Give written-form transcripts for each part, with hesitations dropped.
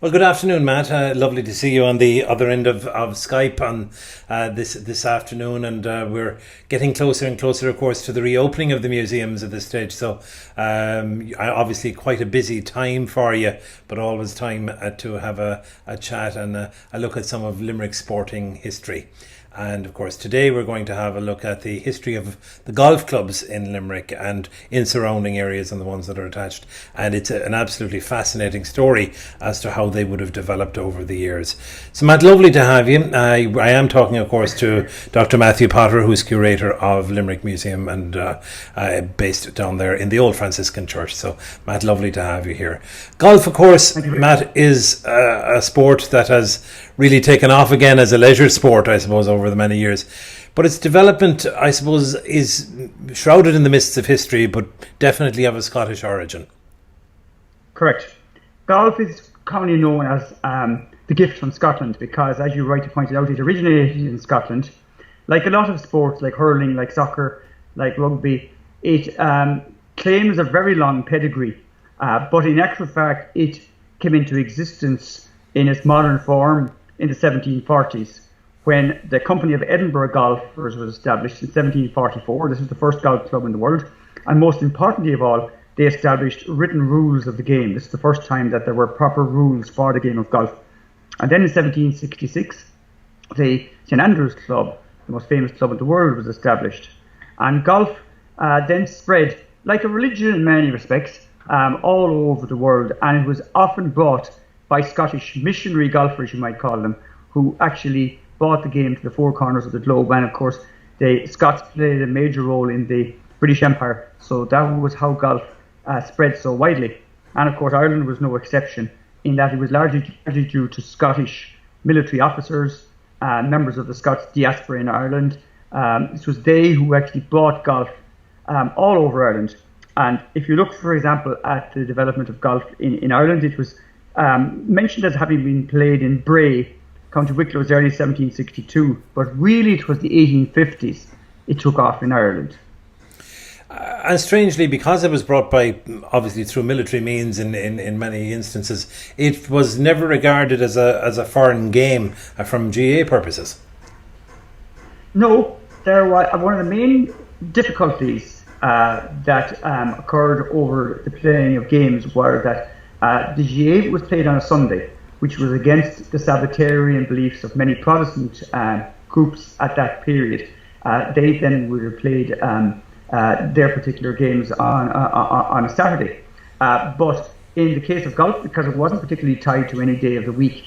Well, good afternoon, Matt. Lovely to see you on the other end of Skype on this afternoon, and we're getting closer and closer, of course, to the reopening of the museums at this stage. So, obviously, quite a busy time for you, but always time to have a chat and a look at some of Limerick's sporting history. And of course, today we're going to have a look at the history of the golf clubs in Limerick and in surrounding areas and the ones that are attached. And it's an absolutely fascinating story as to how they would have developed over the years. So, Matt, lovely to have you. I am talking, of course, to Dr. Matthew Potter, who's curator of Limerick Museum and based down there in the old Franciscan Church. So, Matt, lovely to have you here. Golf, of course, Matt, is a sport that has really taken off again as a leisure sport, I suppose, over the many years. But its development, I suppose, is shrouded in the mists of history, but definitely of a Scottish origin. Correct. Golf is commonly known as the gift from Scotland because, as you rightly pointed out, it originated in Scotland. Like a lot of sports, like hurling, like soccer, like rugby, it claims a very long pedigree. But in actual fact, it came into existence in its modern form in the 1740s, when the Company of Edinburgh Golfers was established in 1744. This is the first golf club in the world. And most importantly of all, they established written rules of the game. This is the first time that there were proper rules for the game of golf. And then in 1766, the St Andrews Club, the most famous club in the world, was established. And golf then spread, like a religion in many respects, all over the world. And it was often brought by Scottish missionary golfers, you might call them, who actually brought the game to the four corners of the globe. And of course, the Scots played a major role in the British Empire. So that was how golf spread so widely. And of course, Ireland was no exception, in that it was largely due to Scottish military officers, members of the Scots diaspora in Ireland. It was they who actually brought golf all over Ireland. And if you look, for example, at the development of golf in Ireland, it was mentioned as having been played in Bray, County Wicklow, was early 1762, but really it was the 1850s it took off in Ireland. And strangely, because it was brought by, obviously through military means in many instances, it was never regarded as a foreign game from GA purposes. No, there was one of the main difficulties that occurred over the playing of games were that the GA was played on a Sunday, which was against the Sabbatarian beliefs of many Protestant groups at that period. They then would have played their particular games on a Saturday. But in the case of golf, because it wasn't particularly tied to any day of the week,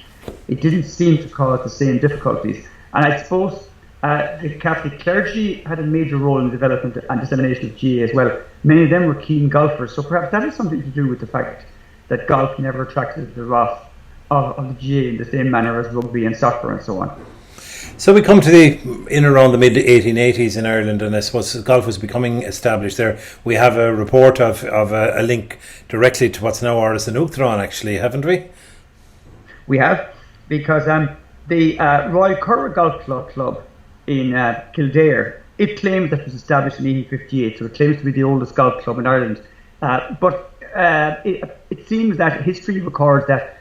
it didn't seem to cause the same difficulties. And I suppose the Catholic clergy had a major role in the development and dissemination of GA as well. Many of them were keen golfers, so perhaps that has something to do with the fact that golf never attracted the wrath of the GA in the same manner as rugby and soccer and so on. So we come to in around the mid-1880s in Ireland, and I suppose golf was becoming established there. We have a report of a link directly to what's now Áras an Uachtaráin, actually, haven't we? We have, because the Royal Curragh Golf Club in Kildare, it claims that it was established in 1858, so it claims to be the oldest golf club in Ireland. But it seems that history records that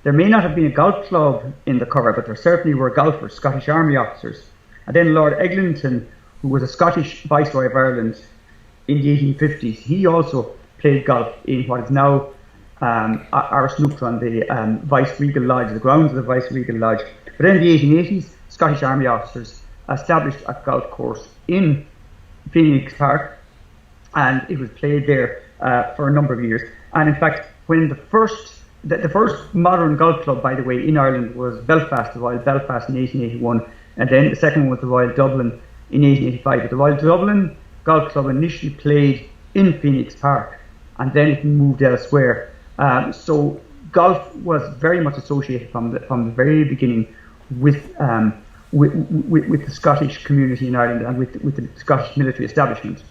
there may not have been a golf club in the Curragh, but there certainly were golfers, Scottish Army officers. And then Lord Eglinton, who was a Scottish Viceroy of Ireland in the 1850s, he also played golf in what is now Áras an Uachtaráin, the Vice-Regal Lodge, the grounds of the Vice-Regal Lodge. But in the 1880s, Scottish Army officers established a golf course in Phoenix Park, and it was played there for a number of years. And in fact, when the first modern golf club, by the way, in Ireland was Belfast, the Royal Belfast in 1881, and then the second one was the Royal Dublin in 1885. But the Royal Dublin Golf Club initially played in Phoenix Park, and then it moved elsewhere. So golf was very much associated from the very beginning with the Scottish community in Ireland and with the Scottish military establishment.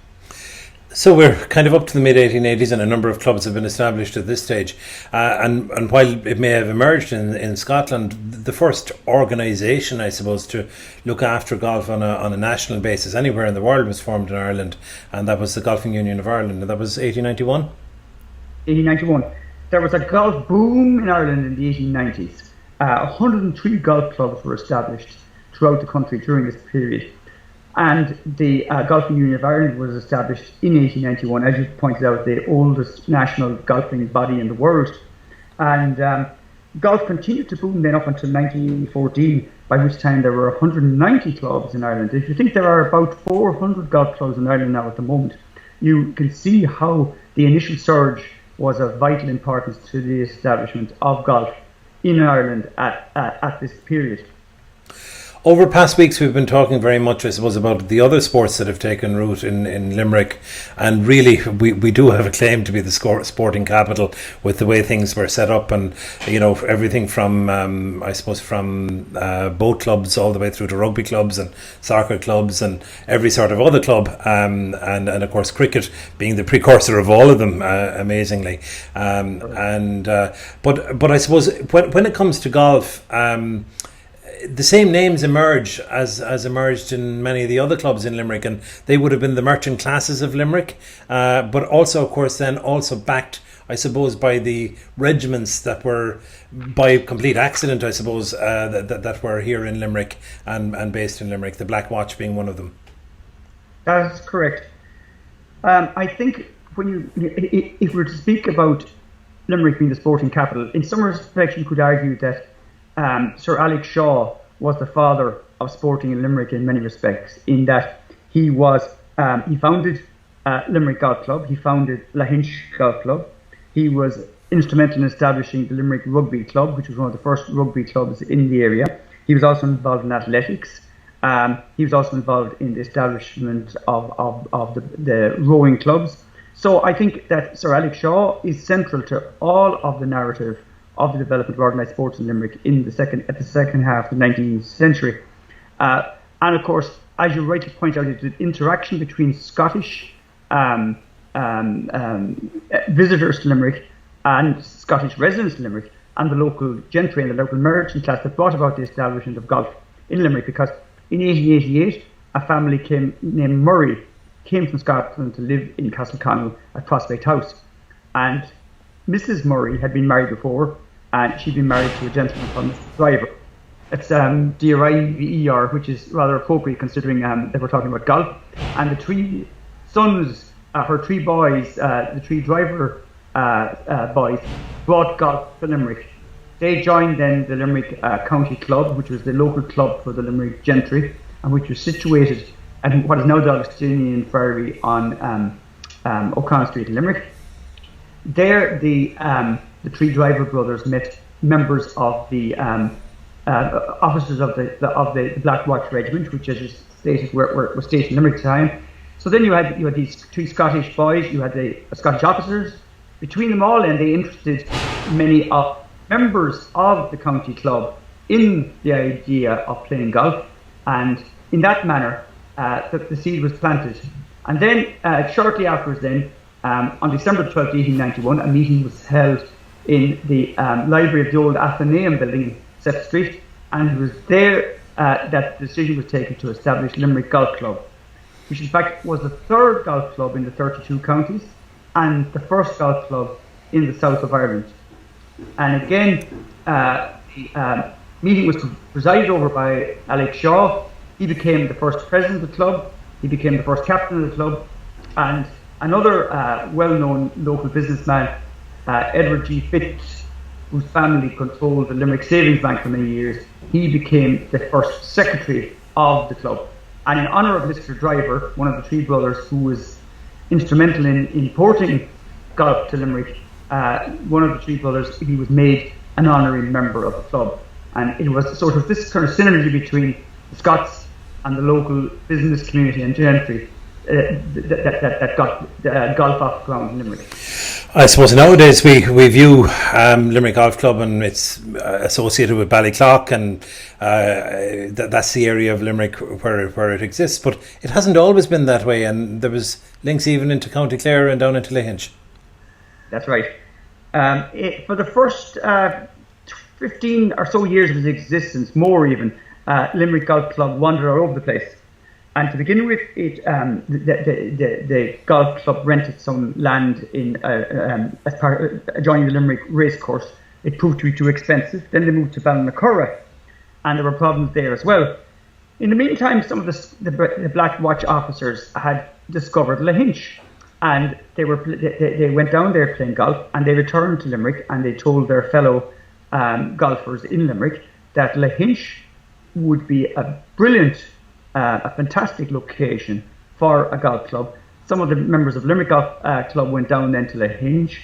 So we're kind of up to the mid-1880s, and a number of clubs have been established at this stage. And while it may have emerged in Scotland, the first organisation, I suppose, to look after golf on a national basis anywhere in the world was formed in Ireland, and that was the Golfing Union of Ireland, and that was 1891? 1891. there was a golf boom in Ireland in the 1890s. 103 golf clubs were established throughout the country during this period. And the Golfing Union of Ireland was established in 1891, as you pointed out, the oldest national golfing body in the world. And golf continued to boom then up until 1914, by which time there were 190 clubs in Ireland. If you think there are about 400 golf clubs in Ireland now at the moment, you can see how the initial surge was of vital importance to the establishment of golf in Ireland at this period. Over past weeks, we've been talking very much, I suppose, about the other sports that have taken root in Limerick, and really, we do have a claim to be the sporting capital with the way things were set up, and everything from boat clubs all the way through to rugby clubs and soccer clubs and every sort of other club, and of course cricket being the precursor of all of them, amazingly. But I suppose when it comes to golf, the same names emerge as emerged in many of the other clubs in Limerick, and they would have been the merchant classes of Limerick, but also, of course, then also backed, I suppose, by the regiments that were, by complete accident, I suppose, that were here in Limerick and based in Limerick, the Black Watch being one of them. That's correct. I think if we were to speak about Limerick being the sporting capital, in some respects you could argue that Sir Alex Shaw was the father of sporting in Limerick in many respects, in that he founded Limerick Golf Club, he founded Lahinch Golf Club, he was instrumental in establishing the Limerick Rugby Club, which was one of the first rugby clubs in the area. He was also involved in athletics. He was also involved in the establishment of the rowing clubs. So I think that Sir Alex Shaw is central to all of the narrative of the development of organised sports in Limerick at the second half of the 19th century. And of course, as you rightly point out, it's the interaction between Scottish visitors to Limerick and Scottish residents to Limerick and the local gentry and the local merchant class that brought about the establishment of golf in Limerick, because in 1888 a family named Murray came from Scotland to live in Castletroy at Prospect House, and Mrs. Murray had been married before, and she'd been married to a gentleman called Mr. Driver. It's D-R-I-V-E-R, which is rather appropriate considering that we're talking about golf. And the three sons, her three boys, the three Driver boys, brought golf to Limerick. They joined then the Limerick County Club, which was the local club for the Limerick gentry, and which was situated at what is now the Augustinian Friary on O'Connell Street in Limerick. There, the three Driver brothers met members of the officers of the Black Watch Regiment, which, as you stated, were stationed in Limerick at the time. So then you had these three Scottish boys, you had the Scottish officers. Between them all, and they interested many of members of the county club in the idea of playing golf, and in that manner, the seed was planted. And then, shortly afterwards, then, on December 12th, 1891, a meeting was held in the library of the old Athenaeum building, Seth Street, and it was there that the decision was taken to establish Limerick Golf Club, which in fact was the third golf club in the 32 counties and the first golf club in the south of Ireland. And again, the meeting was presided over by Alex Shaw. He became the first president of the club, he became the first captain of the club, and another well-known local businessman, Edward G. Fitz, whose family controlled the Limerick Savings Bank for many years, he became the first secretary of the club. And in honour of Mr. Driver, one of the three brothers who was instrumental in importing golf to Limerick, one of the three brothers, he was made an honorary member of the club. And it was sort of this kind of synergy between the Scots and the local business community and gentry that got golf off the ground in Limerick. I suppose nowadays we view Limerick Golf Club, and it's associated with Ballyclough, and that's the area of Limerick where it exists. But it hasn't always been that way, and there was links even into County Clare and down into Lahinch. That's right. For the first 15 or so years of its existence, more even, Limerick Golf Club wandered all over the place. And to begin with, the golf club rented some land in as part adjoining the Limerick racecourse. It proved to be too expensive. Then they moved to Ballyclough, and there were problems there as well. In the meantime, some of the Black Watch officers had discovered Lahinch, and they went down there playing golf, and they returned to Limerick, and they told their fellow golfers in Limerick that Lahinch would be a brilliant, a fantastic location for a golf club. Some of the members of Limerick Golf Club went down then to Lahinch.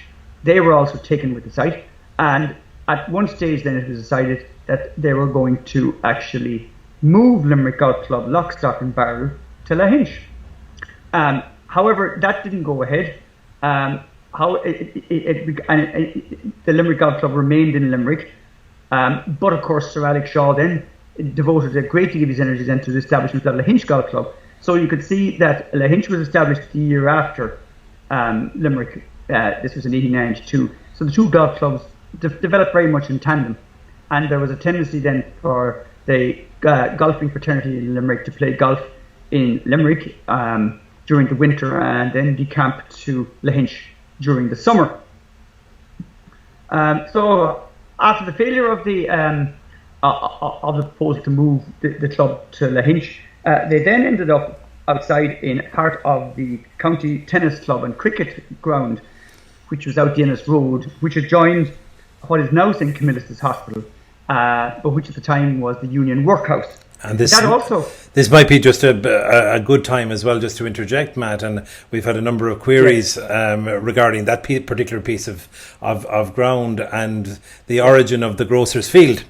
They were also taken with the site, and at one stage then it was decided that they were going to actually move Limerick Golf Club lock, stock and barrel to Lahinch. However, that didn't go ahead. The Limerick Golf Club remained in Limerick, but of course Sir Alex Shaw then devoted a great deal of his energy then to the establishment of Lahinch Golf Club. So you could see that Lahinch was established the year after Limerick. This was in 1892. So the two golf clubs developed very much in tandem, and there was a tendency then for the golfing fraternity in Limerick to play golf in Limerick during the winter and then decamp to Lahinch during the summer. So after the failure of the proposal to move the club to Lahinch, they then ended up outside in part of the county tennis club and cricket ground, which was out Dennis Road, which adjoined what is now St. Camillus' Hospital, but which at the time was the Union Workhouse. And this might be just a good time as well, just to interject, Matt. And we've had a number of queries regarding that particular piece of ground and the origin of the Grocer's Field,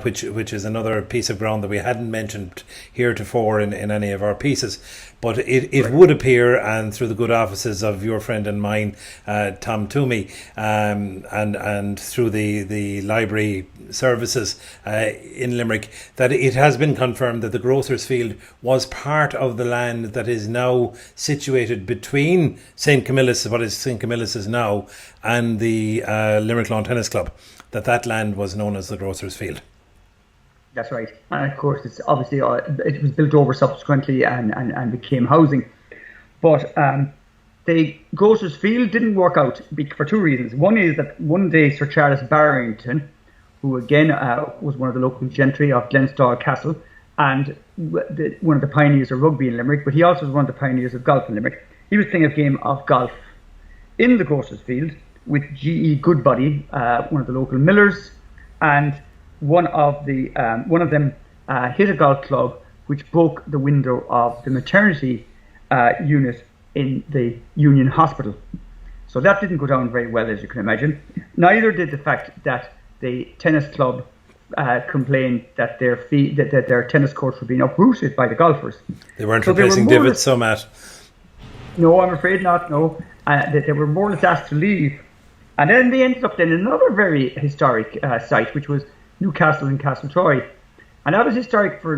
which is another piece of ground that we hadn't mentioned heretofore in any of our pieces. But it would appear, and through the good offices of your friend and mine, Tom Toomey, and through the library services in Limerick, that it has been confirmed that the Grocer's Field was part of the land that is now situated between St. Camillus, what is St. Camillus is now, and the Limerick Lawn Tennis Club, that land was known as the Grocer's Field. That's right. And of course, it's obviously it was built over subsequently and became housing. But the Grocer's Field didn't work out for two reasons. One is that one day Sir Charles Barrington, who again was one of the local gentry of Glenstall Castle and one of the pioneers of rugby in Limerick, but he also was one of the pioneers of golf in Limerick. He was playing a game of golf in the Grocer's Field with G.E. Goodbody, one of the local millers, and one of them hit a golf club which broke the window of the maternity unit in the Union Hospital. So that didn't go down very well, as you can imagine. Neither did the fact that the tennis club complained that their tennis courts were being uprooted by the golfers. They weren't replacing divots, so Matt. No, I'm afraid not. No, they were more or less asked to leave, and then they ended up in another very historic site, which was Newcastle and Castletroy, and that was historic for a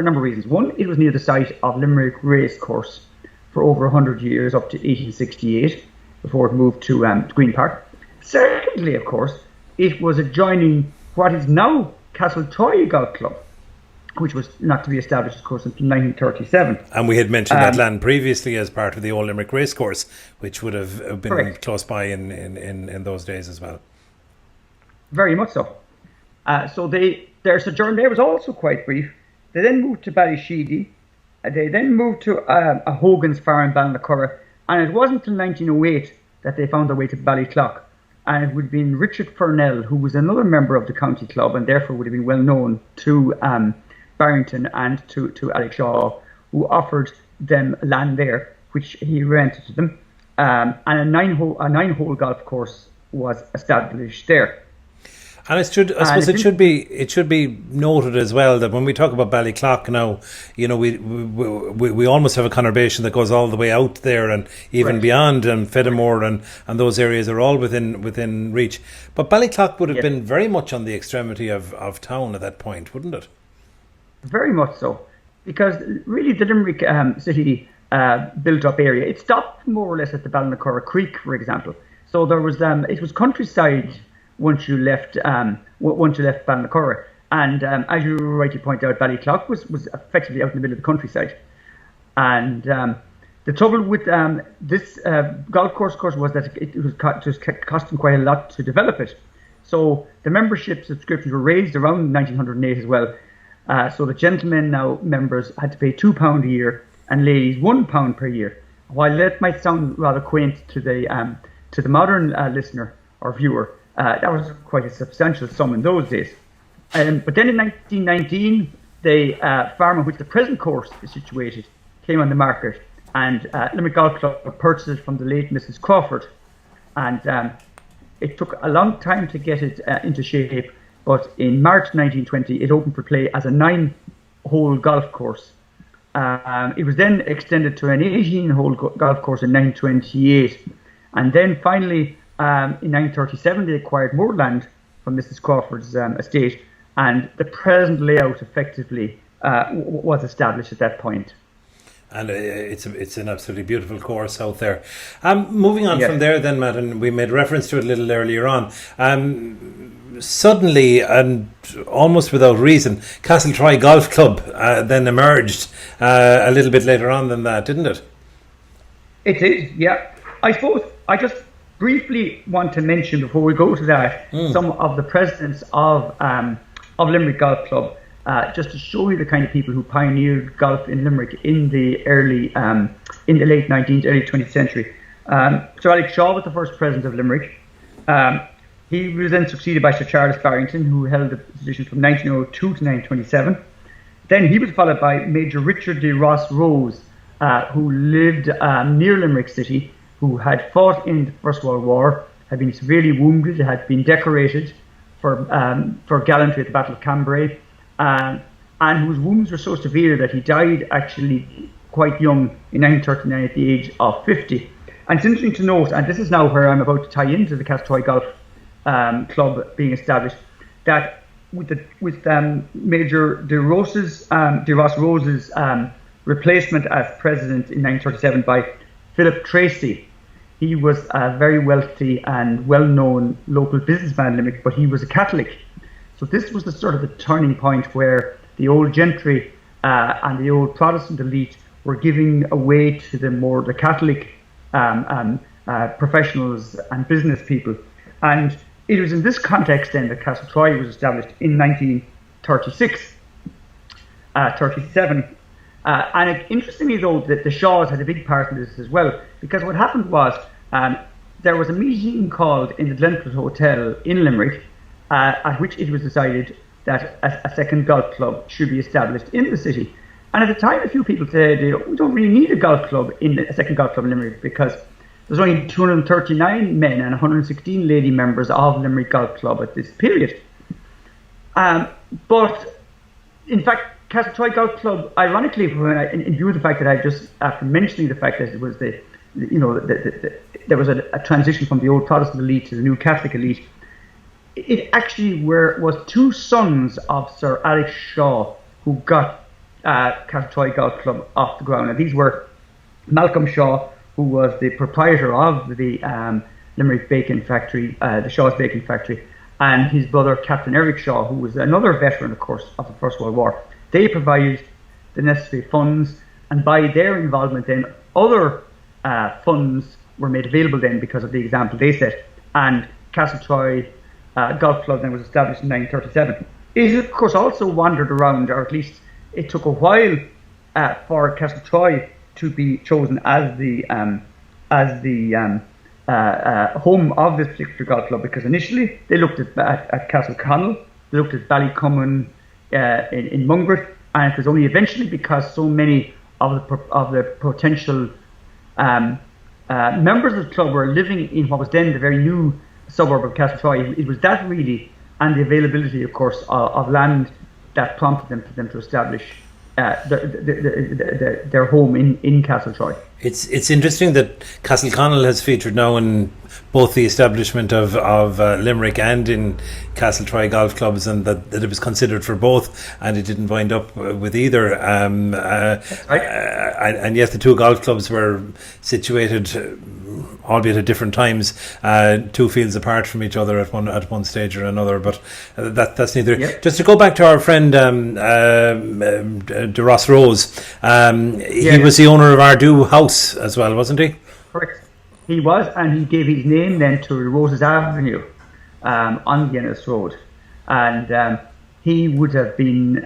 number of reasons. One, it was near the site of Limerick Racecourse for over 100 years, up to 1868, before it moved to Green Park. Secondly, of course, it was adjoining what is now Castletroy Golf Club, which was not to be established, of course, until 1937. And we had mentioned that land previously as part of the Old Limerick Racecourse, which would have been correct. Close by in those days as well. Very much so. So their sojourn there was also quite brief. They then moved to Ballysheedy. They then moved to a Hogan's Farm in Ballyclough, and it wasn't until 1908 that they found their way to Ballyclough. And it would have been Richard Furnell, who was another member of the county club and therefore would have been well known to Barrington and to Alex Shaw, who offered them land there, which he rented to them. And a nine-hole golf course was established there. And I suppose it should be noted as well that when we talk about Ballyclough now, you know, we almost have a conurbation that goes all the way out there and even beyond, and Fedamore and those areas are all within reach. But Ballyclough would have been very much on the extremity of town at that point, wouldn't it? Very much so, because really the Limerick city built-up area, it stopped more or less at the Ballyclough Creek, for example. So there was it was countryside once you left Ballyclough, and as you rightly point out, Ballyclough was effectively out in the middle of the countryside. And the trouble with this golf course, of course, was that it was just costing quite a lot to develop it. So the membership subscriptions were raised around 1908 as well. So the gentlemen now members had to pay £2 a year and ladies £1 per year. While that might sound rather quaint to the modern listener or viewer, that was quite a substantial sum in those days. But then in 1919, the farm on which the present course is situated came on the market, and Limerick Golf Club purchased it from the late Mrs. Crawford. And it took a long time to get it into shape, but in March 1920, it opened for play as a 9-hole golf course. It was then extended to an 18-hole golf course in 1928. And then finally, in 1937, they acquired more land from Mrs. Crawford's estate, and the present layout effectively was established at that point. And it's an absolutely beautiful course out there. Moving on from there then, Matt, and we made reference to it a little earlier on. Suddenly, and almost without reason, Castletroy Golf Club then emerged a little bit later on than that, didn't it? It did, yeah. I suppose I just briefly want to mention, before we go to that, some of the presidents of Limerick Golf Club, just to show you the kind of people who pioneered golf in Limerick in the late 19th, early 20th century. Sir Alex Shaw was the first president of Limerick. He was then succeeded by Sir Charles Barrington, who held the position from 1902 to 1927. Then he was followed by Major Richard de Ross Rose, who lived near Limerick City, who had fought in the First World War, had been severely wounded, had been decorated for gallantry at the Battle of Cambrai, and whose wounds were so severe that he died actually quite young in 1939 at the age of 50. And it's interesting to note, and this is now where I'm about to tie into the Castletroy Golf Club being established, that with Major de Ross Rose's replacement as president in 1937 by Philip Tracy, he was a very wealthy and well-known local businessman in Limerick, but he was a Catholic. So this was the sort of the turning point where the old gentry and the old Protestant elite were giving away to the Catholic professionals and business people. And it was in this context then that Castletroy was established in 1937. And interestingly though, that the Shaws had a big part in this as well, because what happened was there was a meeting called in the Glenfield Hotel in Limerick, at which it was decided that a second golf club should be established in the city. And at the time, a few people said, we don't really need a second golf club in Limerick, because there's only 239 men and 116 lady members of Limerick Golf Club at this period. But in fact, Castletroy Golf Club, ironically, in view of the fact that I just, after mentioning the fact that it was there was a transition from the old Protestant elite to the new Catholic elite, it actually was two sons of Sir Alex Shaw who got Castletroy Golf Club off the ground. And these were Malcolm Shaw, who was the proprietor of the Limerick Bacon Factory, the Shaw's Bacon Factory, and his brother Captain Eric Shaw, who was another veteran, of course, of the First World War. They provided the necessary funds, and by their involvement then, other funds were made available then because of the example they set. And Castletroy Golf Club then was established in 1937. It, of course, also wandered around, or at least it took a while for Castletroy to be chosen as the home of this particular golf club, because initially they looked at Castleconnell, they looked at Ballyclough in Mungret, and it was only eventually because so many of the potential members of the club were living in what was then the very new suburb of Castletroy. It was that really, and the availability, of course, of land that prompted them to establish their home in Castletroy. It's interesting that Castleconnell has featured now in both the establishment of Limerick and in Castletroy golf clubs, and that it was considered for both, and it didn't wind up with either. And yet the two golf clubs were situated albeit at different times, two fields apart from each other at one stage or another. But that's neither. Yep. Just to go back to our friend De Ross Rose, he was the owner of Ardoo House as well, wasn't he? Correct. He was, and he gave his name then to Roses Avenue on Guinness Road, and he would have been,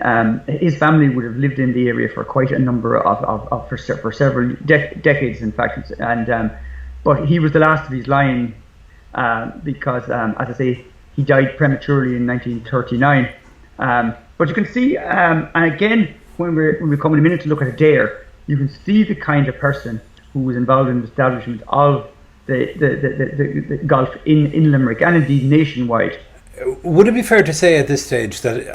his family would have lived in the area for quite a number for several decades, in fact, and but he was the last of his line because, as I say, he died prematurely in 1939. But you can see, and again, when we come in a minute to look at Adare, you can see the kind of person who was involved in the establishment of the golf in Limerick and indeed nationwide. Would it be fair to say at this stage that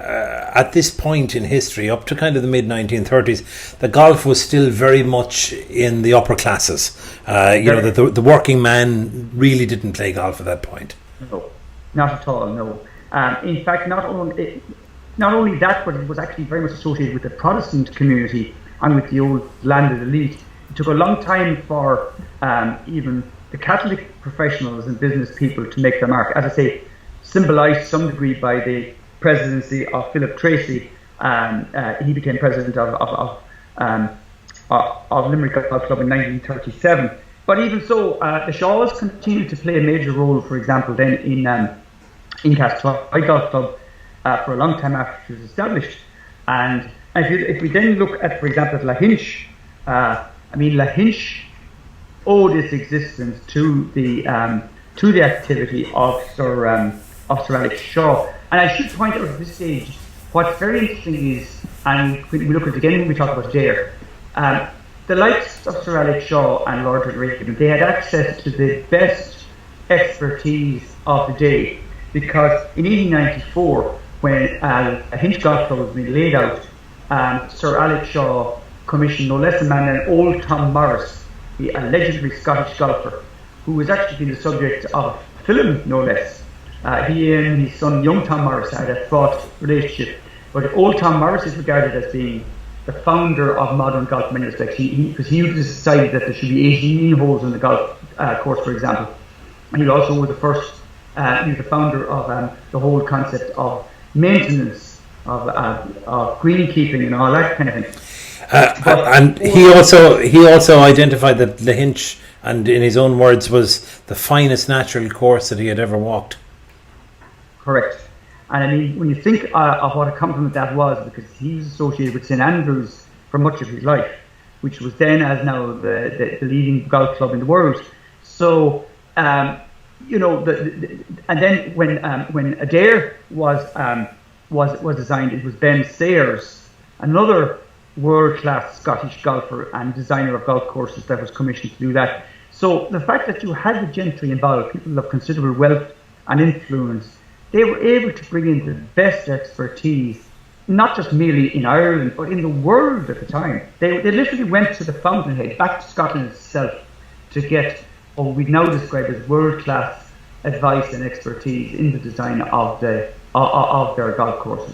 at this point in history, up to kind of the mid-1930s, the golf was still very much in the upper classes? That the working man really didn't play golf at that point. No, not at all, no. In fact, not only that, but it was actually very much associated with the Protestant community and with the old landed elite. It took a long time for even the Catholic professionals and business people to make their mark. As I say, symbolised to some degree by the presidency of Philip Tracy. He became president of Limerick Golf Club in 1937. But even so, the Shaws continued to play a major role, for example, then in Castletroy Golf Club for a long time after it was established. And if we then look at, for example, at Lahinch, Lahinch owed its existence to the activity of Sir Alex Shaw. And I should point out at this stage, what's very interesting is, and when we look at it again when we talk about Adare, the likes of Sir Alex Shaw and Lord Reagan, they had access to the best expertise of the day, because in 1894, when a Hinch Golf Club was being laid out, Sir Alex Shaw commissioned no less a man than old Tom Morris, a legendary Scottish golfer, who was actually been the subject of a film, no less. He and his son, young Tom Morris, had a fraught relationship. But old Tom Morris is regarded as being the founder of modern golf in many respects. Because he decided that there should be 18 holes in the golf course, for example. And he also was the first, he was the founder of the whole concept of maintenance, of greenkeeping and all that kind of thing. And he also identified that Lahinch, and in his own words, was the finest natural course that he had ever walked. Correct. And I mean, when you think of what a compliment that was, because he was associated with St Andrews for much of his life, which was then as now the leading golf club in the world. So, and then when Adare was designed, it was Ben Sayers, another world-class Scottish golfer and designer of golf courses, that was commissioned to do that. So the fact that you had the gentry involved, people of considerable wealth and influence, they were able to bring in the best expertise, not just merely in Ireland, but in the world at the time. They literally went to the fountainhead, back to Scotland itself, to get what we now describe as world-class advice and expertise in the design of their golf courses.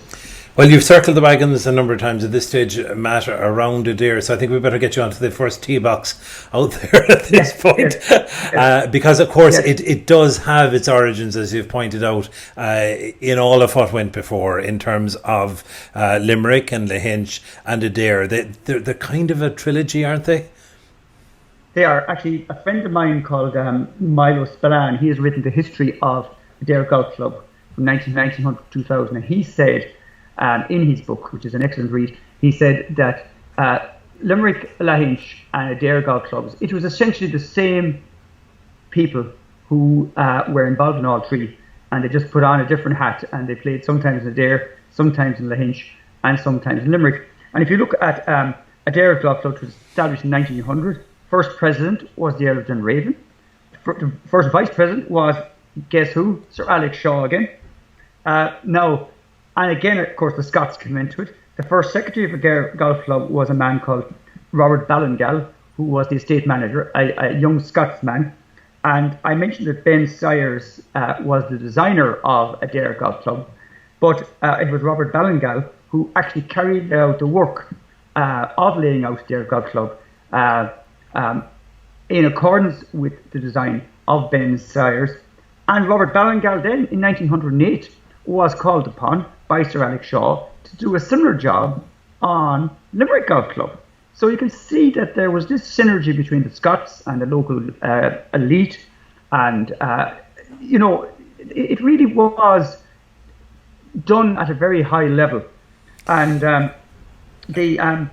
Well, you've circled the wagons a number of times at this stage, Matt, around Adare, so I think we better get you onto the first tee box out there at this point. Yes. Because, of course, it does have its origins, as you've pointed out, in all of what went before, in terms of Limerick and Lahinch and Adare. They're kind of a trilogy, aren't they? They are. Actually, a friend of mine called Milo Spallan, he has written the history of Adare Golf Club from 1990 to 2000, and he said, in his book, which is an excellent read, he said that Limerick, Lahinch and Adare Golf Clubs, it was essentially the same people who were involved in all three, and they just put on a different hat, and they played sometimes in Adare, sometimes in Lahinch, and sometimes in Limerick. And if you look at Adare Golf Club, which was established in 1900, first president was the Earl of Dunraven. The first vice president was, guess who? Sir Alex Shaw again. And again, of course, the Scots came into it. The first secretary of the golf club was a man called Robert Ballingal, who was the estate manager, a young Scotsman. And I mentioned that Ben Sayers was the designer of Adare Golf Club, but it was Robert Ballingal who actually carried out the work of laying out Adare Golf Club in accordance with the design of Ben's sires. And Robert Ballingal then, in 1908, was called upon by Sir Alex Shaw to do a similar job on Limerick Golf Club. So you can see that there was this synergy between the Scots and the local elite, and it really was done at a very high level. And the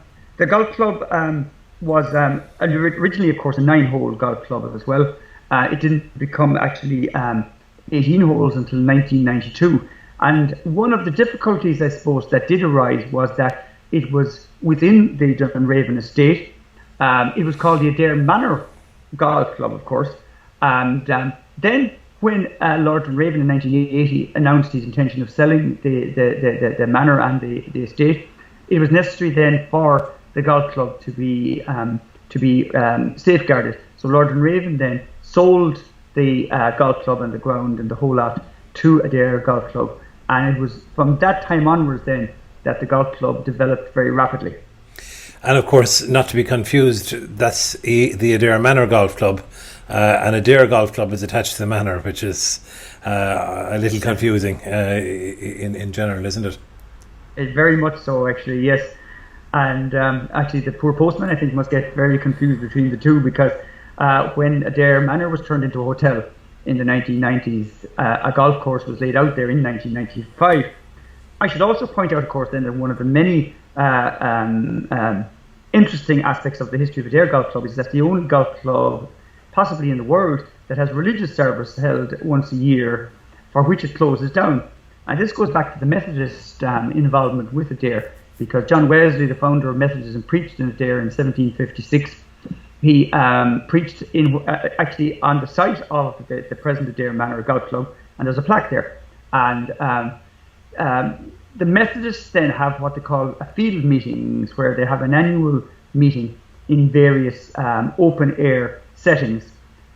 golf club was originally, of course, a 9-hole golf club as well. It didn't become actually 18 holes until 1992. And one of the difficulties, I suppose, that did arise was that it was within the Dunraven estate. It was called the Adare Manor Golf Club, of course. And then when Lord Dunraven in 1980 announced his intention of selling the manor and the estate, it was necessary then for the golf club to be safeguarded. So Lord Dunraven then sold the golf club and the ground and the whole lot to Adare Golf Club. And it was from that time onwards then that the golf club developed very rapidly. And of course, not to be confused, that's the Adare Manor Golf Club. And Adare Golf Club is attached to the manor, which is a little confusing in general, isn't it? It's very much so, actually, yes. And actually, the poor postman, I think, must get very confused between the two, because when Adare Manor was turned into a hotel in the 1990s, a golf course was laid out there in 1995. I should also point out, of course, then that one of the many interesting aspects of the history of Adare Golf Club is that the only golf club possibly in the world that has religious service held once a year, for which it closes down. And this goes back to the Methodist involvement with Adare, because John Wesley, the founder of Methodism, preached in Adare in 1756. He preached actually on the site of the present Adare Manor Golf Club, and there's a plaque there. And the Methodists then have what they call field meetings, where they have an annual meeting in various open air settings.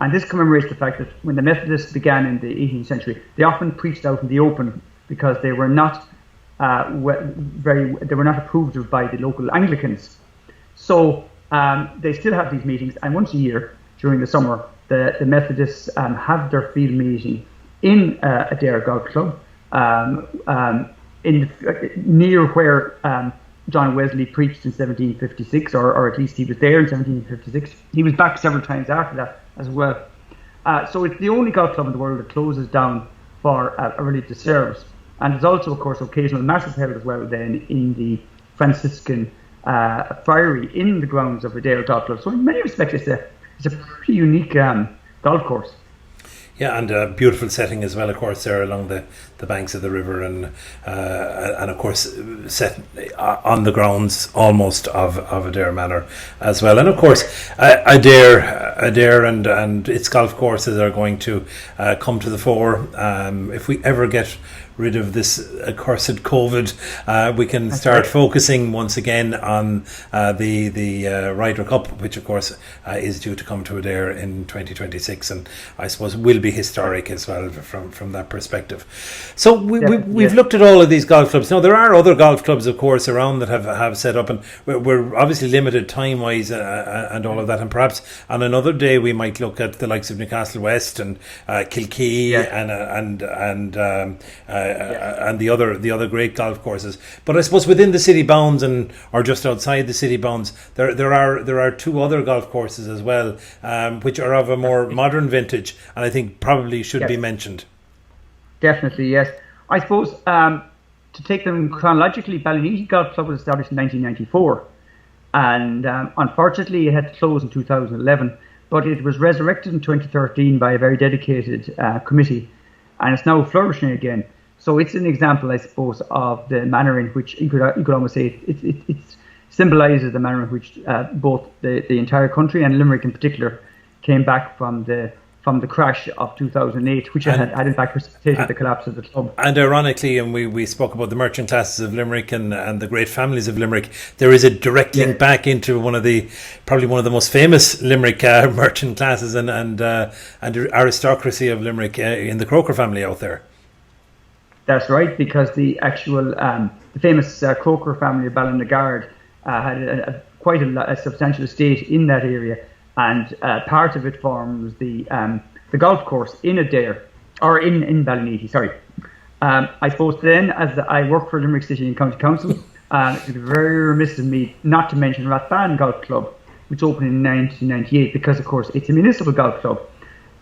And this commemorates the fact that when the Methodists began in the 18th century, they often preached out in the open because they were not they were not approved of by the local Anglicans. So they still have these meetings, and once a year during the summer, the Methodists have their field meeting in Adare Golf Club, near where John Wesley preached in 1756, or at least he was there in 1756. He was back several times after that as well. So it's the only golf club in the world that closes down for a religious service. And there's also, of course, occasional masses held as well then in the Franciscan friary in the grounds of Adare Golf Club. So in many respects, it's a pretty unique golf course. Yeah, and a beautiful setting as well, of course, there along the banks of the river, and of course set on the grounds almost of Adare Manor as well. And of course, Adare and its golf courses are going to come to the fore. If we ever get rid of this accursed COVID, we can start focusing once again on the Ryder Cup, which of course is due to come to Adare in 2026, and I suppose will be historic as well from that perspective. So we've looked at all of these golf clubs. Now there are other golf clubs, of course, around that have set up, and we're obviously limited time wise and all of that. And perhaps on another day we might look at the likes of Newcastle West and Kilkee and the other great golf courses. But I suppose within the city bounds or just outside the city bounds, there are two other golf courses as well, which are of a more modern vintage, and I think probably should be mentioned. Definitely, yes. I suppose to take them chronologically, Ballyclough Golf Club was established in 1994, and unfortunately it had to close in 2011, but it was resurrected in 2013 by a very dedicated committee, and it's now flourishing again. So it's an example, I suppose, of the manner in which you could almost say it symbolises the manner in which both the entire country and Limerick in particular came back from the crash of 2008, which had in fact precipitated the collapse of the club. And ironically, and we spoke about the merchant classes of Limerick and the great families of Limerick, there is a direct link back into probably one of the most famous Limerick merchant classes and aristocracy of Limerick in the Croker family out there. That's right, because the actual the famous Croker family of Ballynagard had quite a substantial estate in that area. and part of it forms the golf course in Adare, or in Ballyclough, sorry. I suppose then, as I work for Limerick City and County Council, it would be very remiss of me not to mention Rathban Golf Club, which opened in 1998, because of course it's a municipal golf club.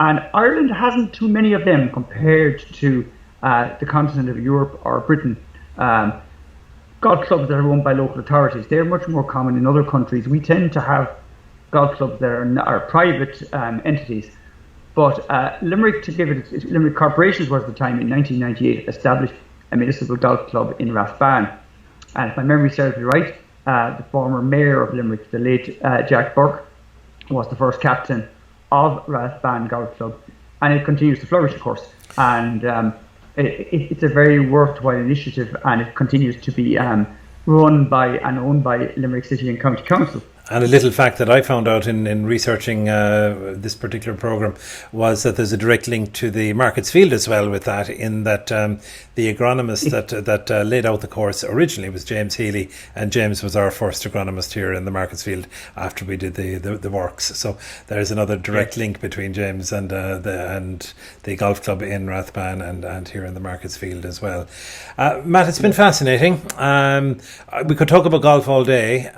And Ireland hasn't too many of them compared to the continent of Europe or Britain. Golf clubs that are owned by local authorities, they're much more common in other countries. We tend to have golf clubs that are private entities. But Limerick, to give it, Limerick Corporations was at the time in 1998 established a municipal golf club in Rathban. And if my memory serves me right, the former mayor of Limerick, the late Jack Burke, was the first captain of Rathban Golf Club, and it continues to flourish, of course. And it's a very worthwhile initiative, and it continues to be run by and owned by Limerick City and County Council. And a little fact that I found out in researching this particular programme was that there's a direct link to the Markets Field as well with that, in that the agronomist that laid out the course originally was James Healy, and James was our first agronomist here in the Markets Field after we did the works. So there's another direct link between James and the golf club in Rathban and here in the Markets Field as well. Matt, it's been fascinating. We could talk about golf all day.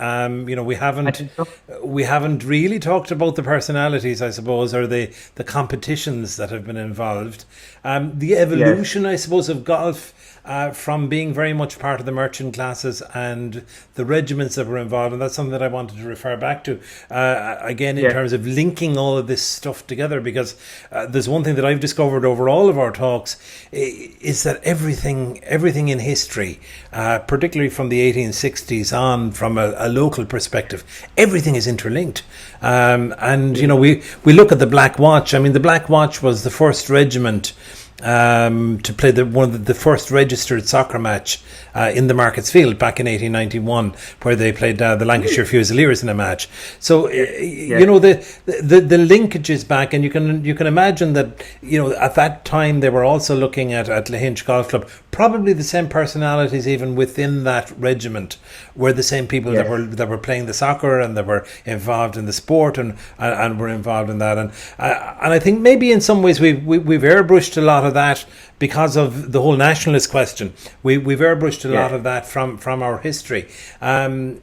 We haven't really talked about the personalities, I suppose, or the competitions that have been involved. The evolution, I suppose, of golf from being very much part of the merchant classes and the regiments that were involved. And that's something that I wanted to refer back to, again, in terms of linking all of this stuff together, because there's one thing that I've discovered over all of our talks is that everything in history, particularly from the 1860s on, from a local perspective, everything is interlinked. We look at the Black Watch. I mean, the Black Watch was the first regiment to play one of the first registered soccer match in the Markets Field back in 1891, where they played the Lancashire Fusiliers in a match. So the linkages back, and you can imagine that at that time they were also looking at Lahinch Golf Club. Probably the same personalities even within that regiment were the same people that were playing the soccer and that were involved in the sport and were involved in that. And I think maybe in some ways we've airbrushed a lot of that because of the whole nationalist question. We've airbrushed a lot of that from our history. And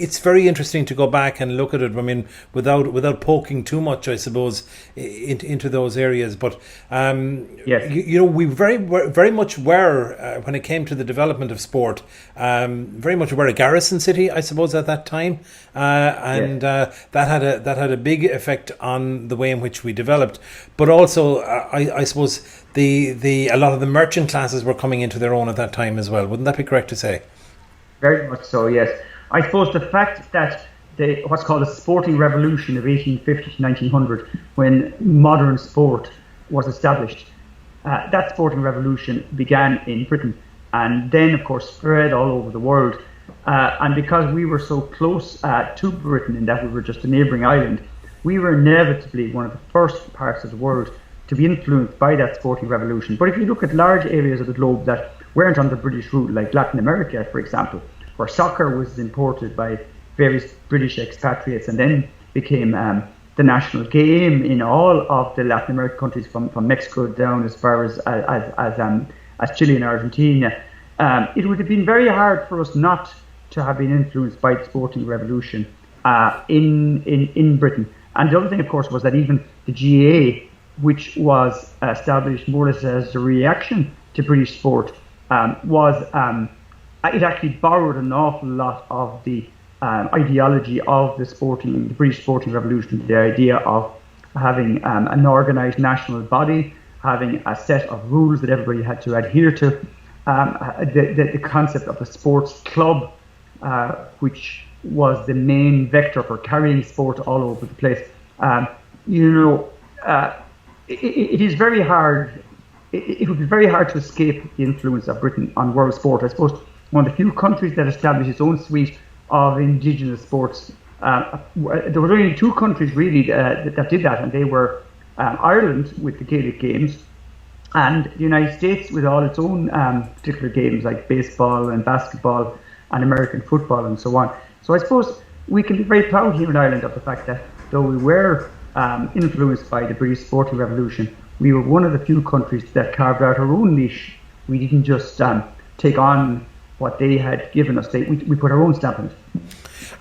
it's very interesting to go back and look at it. I mean, without poking too much, I suppose, into those areas. But we very much were, when it came to the development of sport, very much were a garrison city, I suppose, at that time, that had a big effect on the way in which we developed. But also, I suppose a lot of the merchant classes were coming into their own at that time as well. Wouldn't that be correct to say? Very much so, yes. I suppose the fact that what's called the sporting revolution of 1850 to 1900, when modern sport was established, that sporting revolution began in Britain and then, of course, spread all over the world. And because we were so close to Britain in that we were just a neighbouring island, we were inevitably one of the first parts of the world to be influenced by that sporting revolution. But if you look at large areas of the globe that weren't under British rule, like Latin America, for example, where soccer was imported by various British expatriates and then became the national game in all of the Latin American countries, from Mexico down as far as Chile and Argentina, it would have been very hard for us not to have been influenced by the sporting revolution in Britain. And the other thing, of course, was that even the GAA, which was established more or less as a reaction to British sport, it actually borrowed an awful lot of the ideology of the British sporting revolution, the idea of having an organised national body, having a set of rules that everybody had to adhere to, the concept of a sports club, which was the main vector for carrying sport all over the place. It is very hard. It would be very hard to escape the influence of Britain on world sport. I suppose one of the few countries that established its own suite of indigenous sports. There were only two countries really that did that, and they were Ireland with the Gaelic games, and the United States with all its own particular games like baseball and basketball and American football and so on. So I suppose we can be very proud here in Ireland of the fact that though we were influenced by the British sporting revolution, we were one of the few countries that carved out our own niche. We didn't just take on what they had given us. We put our own stamp on it.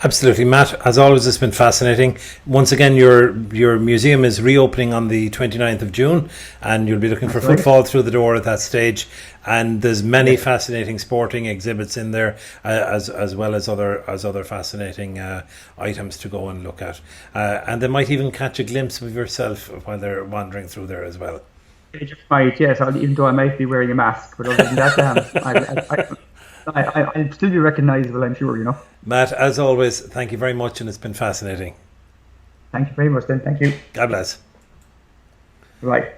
Absolutely, Matt. As always, it's been fascinating. Once again, your museum is reopening on the 29th of June, and you'll be looking for footfall through the door at that stage. And there's many fascinating sporting exhibits in there, as well as other fascinating items to go and look at. And they might even catch a glimpse of yourself while they're wandering through there as well. They just might, yes. Even though I might be wearing a mask, but other than that, I'll still be recognisable, I'm sure, Matt, as always, thank you very much, and it's been fascinating. Thank you very much, then. Thank you. God bless. Right.